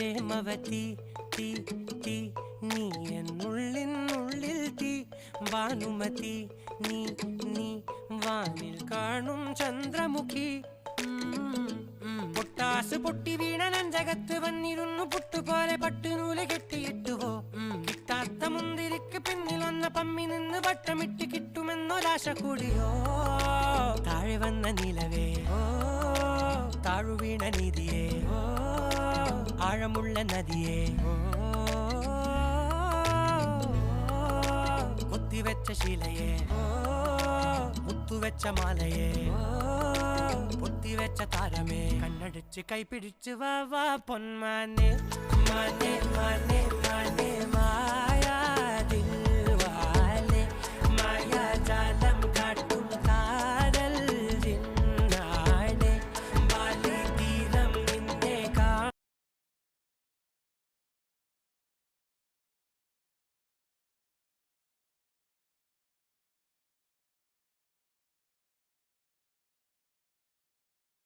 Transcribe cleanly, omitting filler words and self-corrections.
പ്രേമവതി തീ തീ നീ എന്നുള്ളിനുള്ളിൽ തീ ഭാനുമതി നീ നീ വാനിൽ കാണും ചന്ദ്രമുഖി പൊട്ടാസ് പൊട്ടി വീണ നെഞ്ചകത്ത് വന്നിരുന്നു പുട്ടുപോലെ പട്ടുനൂല് കെട്ടിയിട്ടുവോ കിട്ടാത്ത മുന്തിരിക്ക് പിന്നിൽ വന്ന പമ്മി നിന്ന് വട്ടമിട്ട് കിട്ടുമെന്നൊരാശ കൂടിയോ താഴെ വന്ന നിലവേ താഴു വീണ നിധിയേ ആഴമുള്ള നദിയേ കൊത്തിവെച്ച ശിലയേ മുത്തുവെച്ച മാലയേ പൊത്തിവെച്ച താരമേ കണ്ണടിച്ച് കൈപിടിച്ച് വാ വാ പൊന്മാനെ മാനെ മാനെ മാനെ മായ